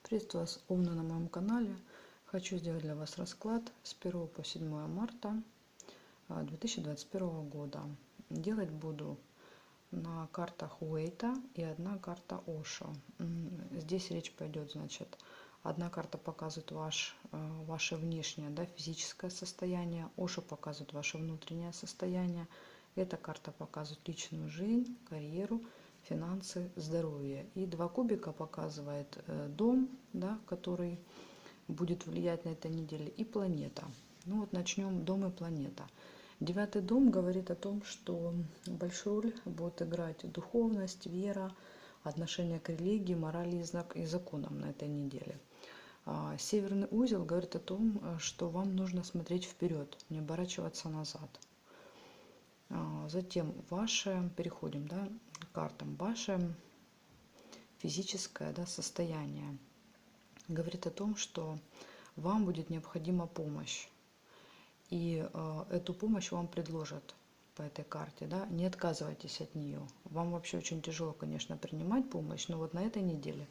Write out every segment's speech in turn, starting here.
Приветствую вас, Овны, на моем канале. Хочу сделать для вас расклад с 1 по 7 марта 2021 года. Делать буду на картах Уэйта и одна карта Ошо. Здесь речь пойдет, значит, одна карта показывает ваше внешнее, да, физическое состояние, Ошо показывает ваше внутреннее состояние. Эта карта показывает личную жизнь, карьеру, финансы, здоровье. И два кубика показывает дом, да, который будет влиять на этой неделе, и планета. Ну вот начнем дом и планета. Девятый дом говорит о том, что большую роль будет играть духовность, вера, отношение к религии, морали и законам на этой неделе. Северный узел говорит о том, что вам нужно смотреть вперед, не оборачиваться назад. Затем переходим, да, к картам. Ваше физическое, да, состояние говорит о том, что вам будет необходима помощь. И эту помощь вам предложат по этой карте, да, не отказывайтесь от нее. Вам вообще очень тяжело, конечно, принимать помощь, но вот на этой неделе,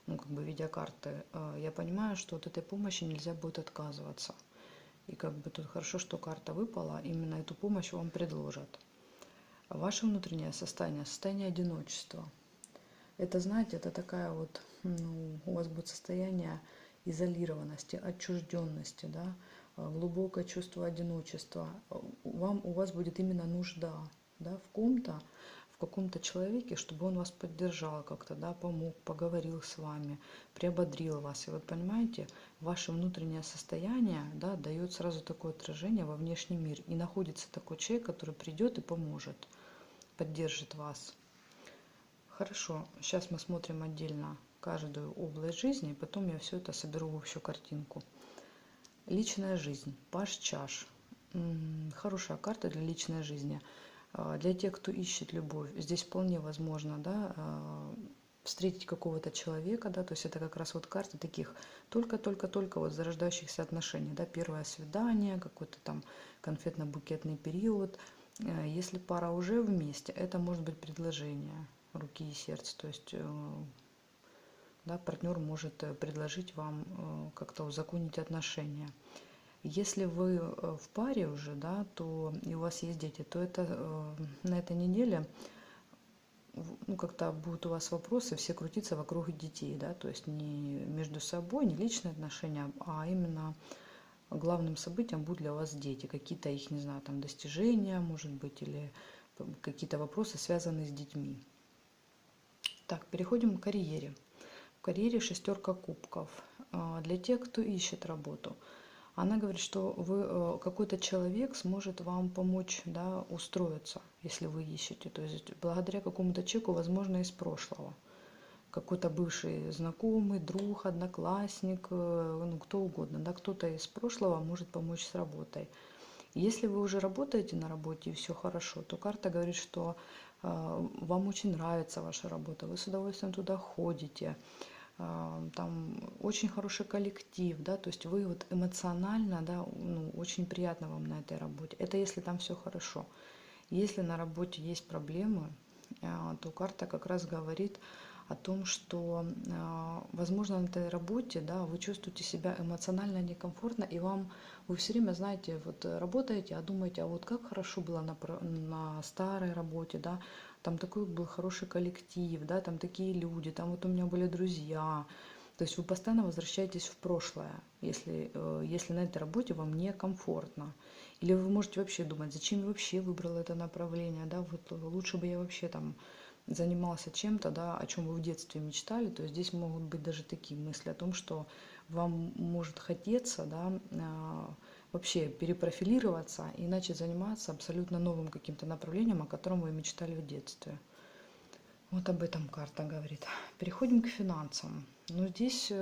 ну, как бы видя карты, я понимаю, что от этой помощи нельзя будет отказываться. И как бы тут хорошо, что карта выпала, именно эту помощь вам предложат. Ваше внутреннее состояние одиночества. Это, знаете, это такая вот, ну, у вас будет состояние изолированности, отчужденности, да, глубокое чувство одиночества. У вас будет именно нужда, да, в каком-то человеке, чтобы он вас поддержал как-то, да, помог, поговорил с вами, приободрил вас. И вот понимаете, ваше внутреннее состояние, да, дает сразу такое отражение во внешний мир. И находится такой человек, который придет и поможет, поддержит вас. Хорошо, сейчас мы смотрим отдельно каждую область жизни, и потом я все это соберу в общую картинку. Личная жизнь, паж чаш. Хорошая карта для личной жизни. Для тех, кто ищет любовь, здесь вполне возможно, да, встретить какого-то человека, да, то есть это как раз вот карты таких только-только-только вот зарождающихся отношений, да, первое свидание, какой-то там конфетно-букетный период. Если пара уже вместе, это может быть предложение руки и сердца, то есть, да, партнер может предложить вам как-то узаконить отношения. Если вы в паре уже, да, то и у вас есть дети, то это на этой неделе, ну, как-то будут у вас вопросы все крутиться вокруг детей, да, то есть не между собой, не личные отношения, а именно главным событием будут для вас дети, какие-то их, не знаю, там достижения, может быть, или какие-то вопросы, связанные с детьми. Так, переходим к карьере. В карьере шестерка кубков. Для тех, кто ищет работу. Она говорит, что какой-то человек сможет вам помочь, да, устроиться, если вы ищете. То есть благодаря какому-то человеку, возможно, из прошлого. Какой-то бывший знакомый, друг, одноклассник, ну, кто угодно. Да, кто-то из прошлого может помочь с работой. Если вы уже работаете на работе и все хорошо, то карта говорит, что вам очень нравится ваша работа, вы с удовольствием туда ходите, там очень хороший коллектив, да, то есть вы вот эмоционально, да, ну, очень приятно вам на этой работе. Это если там все хорошо. Если на работе есть проблемы, то карта как раз говорит о том, что, возможно, на этой работе, да, вы чувствуете себя эмоционально некомфортно, и вы все время, знаете, вот работаете, а думаете, а вот как хорошо было на старой работе, да, там такой был хороший коллектив, да, там такие люди, там вот у меня были друзья. То есть вы постоянно возвращаетесь в прошлое, если на этой работе вам некомфортно. Или вы можете вообще думать, зачем я вообще выбрала это направление, да, вот лучше бы я вообще там занимался чем-то, да, о чем вы в детстве мечтали. То есть здесь могут быть даже такие мысли о том, что вам может хотеться, да, вообще перепрофилироваться и начать заниматься абсолютно новым каким-то направлением, о котором вы мечтали в детстве. Вот об этом карта говорит. Переходим к финансам. Но здесь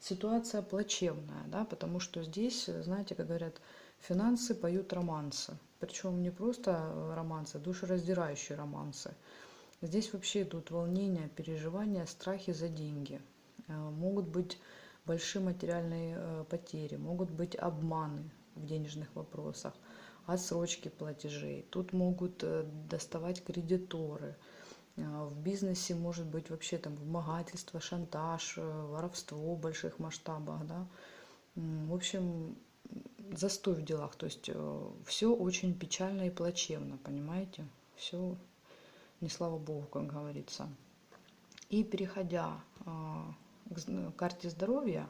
ситуация плачевная, да, потому что здесь, знаете, как говорят, финансы поют романсы. Причем не просто романсы, душераздирающие романсы. Здесь вообще идут волнения, переживания, страхи за деньги. Могут быть большие материальные потери, могут быть обманы в денежных вопросах, отсрочки платежей. Тут могут доставать кредиторы. В бизнесе может быть вообще там вымогательство, шантаж, воровство в больших масштабах, да. В общем, застой в делах. То есть все очень печально и плачевно, понимаете? Все не слава богу, как говорится. И переходя к карте здоровья,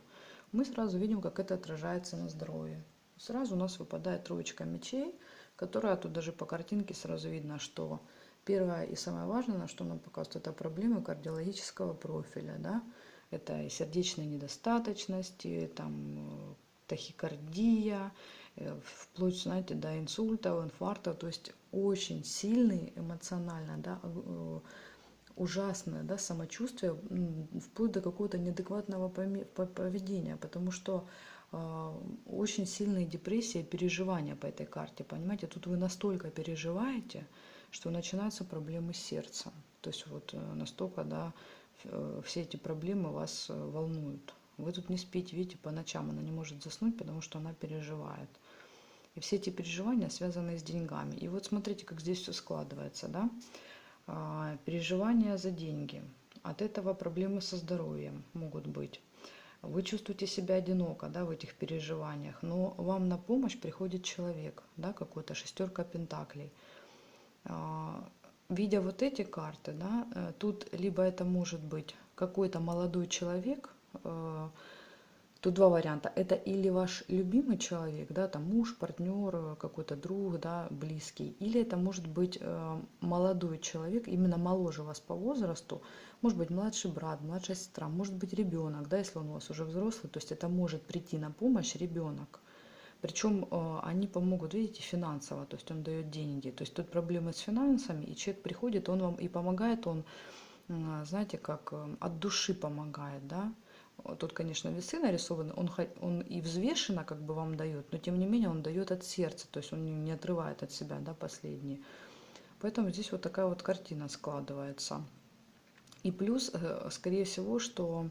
мы сразу видим, как это отражается на здоровье. Сразу у нас выпадает троечка мечей, которая тут даже по картинке сразу видно, что первое и самое важное, на что нам показывают, это проблемы кардиологического профиля, да, это и сердечные недостаточности, там тахикардия, вплоть, знаете, до инсультов, инфарктов, то есть очень сильный эмоционально, да, ужасное, да, самочувствие, вплоть до какого-то неадекватного поведения, потому что очень сильные депрессии, переживания по этой карте, понимаете, тут вы настолько переживаете, что начинаются проблемы с сердцем, то есть вот настолько, да, все эти проблемы вас волнуют. Вы тут не спите, видите, по ночам она не может заснуть, потому что она переживает. И все эти переживания связаны с деньгами. И вот смотрите, как здесь все складывается, да. Переживания за деньги. От этого проблемы со здоровьем могут быть. Вы чувствуете себя одиноко, да, в этих переживаниях, но вам на помощь приходит человек, да, какой-то шестерка пентаклей. Видя вот эти карты, да, тут либо это может быть какой-то молодой человек, тут два варианта. Это или ваш любимый человек, да, там муж, партнер, какой-то друг, да, близкий, или это может быть молодой человек, именно моложе вас по возрасту, может быть младший брат, младшая сестра, может быть ребенок, да, если он у вас уже взрослый, то есть это может прийти на помощь ребенок. Причем они помогут, видите, финансово, то есть он дает деньги. То есть тут проблемы с финансами, и человек приходит, он вам и помогает, он, знаете, как от души помогает, да. Тут, конечно, весы нарисованы, он и взвешенно как бы вам дает, но тем не менее он дает от сердца, то есть он не отрывает от себя, да, последние. Поэтому здесь вот такая вот картина складывается. И плюс, скорее всего, что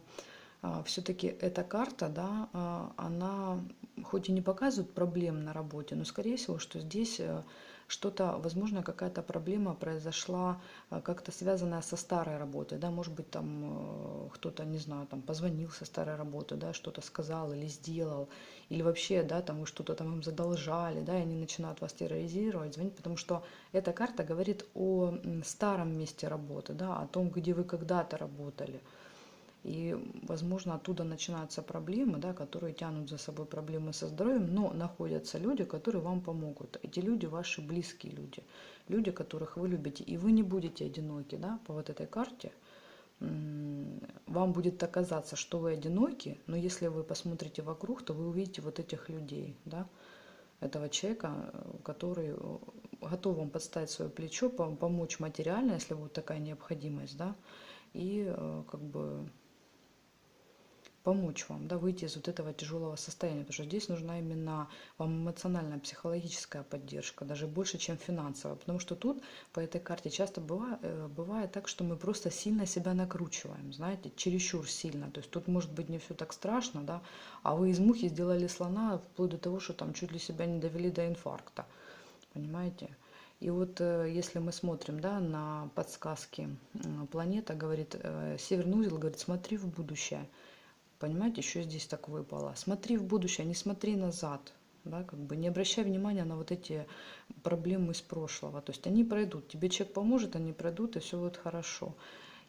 все-таки эта карта, да, она хоть и не показывает проблем на работе, но скорее всего, что здесь что-то, возможно, какая-то проблема произошла, как-то связанная со старой работой, да, может быть, там кто-то, не знаю, там позвонил со старой работы, да, что-то сказал или сделал, или вообще, да, там вы что-то там им задолжали, да, и они начинают вас терроризировать, звонить, потому что эта карта говорит о старом месте работы, да, о том, где вы когда-то работали. И, возможно, оттуда начинаются проблемы, да, которые тянут за собой проблемы со здоровьем, но находятся люди, которые вам помогут. Эти люди ваши близкие люди, люди, которых вы любите. И вы не будете одиноки, да, по вот этой карте. Вам будет оказаться, что вы одиноки, но если вы посмотрите вокруг, то вы увидите вот этих людей, да, этого человека, который готов вам подставить свое плечо, помочь материально, если будет такая необходимость, да, и как бы помочь вам, да, выйти из вот этого тяжелого состояния, потому что здесь нужна именно вам эмоциональная, психологическая поддержка, даже больше, чем финансовая, потому что тут по этой карте часто бывает так, что мы просто сильно себя накручиваем, знаете, чересчур сильно, то есть тут может быть не все так страшно, да, а вы из мухи сделали слона вплоть до того, что там чуть ли себя не довели до инфаркта, понимаете? И вот если мы смотрим, да, на подсказки, планета говорит, северный узел говорит, смотри в будущее. Понимаете, еще здесь так выпало. Смотри в будущее, не смотри назад. Да, как бы не обращай внимания на вот эти проблемы из прошлого. То есть они пройдут. Тебе человек поможет, они пройдут, и все будет хорошо.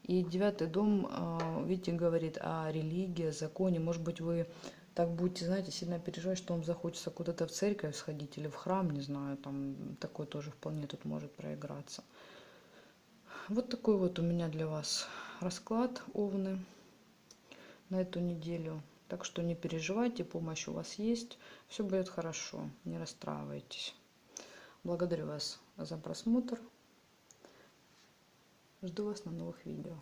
И девятый дом, видите, говорит о религии, законе. Может быть, вы так будете, знаете, сильно переживать, что вам захочется куда-то в церковь сходить или в храм, не знаю, там такое тоже вполне тут может проиграться. Вот такой вот у меня для вас расклад, овны, на эту неделю. Так что не переживайте, помощь у вас есть, все будет хорошо, не расстраивайтесь. Благодарю вас за просмотр. Жду вас на новых видео.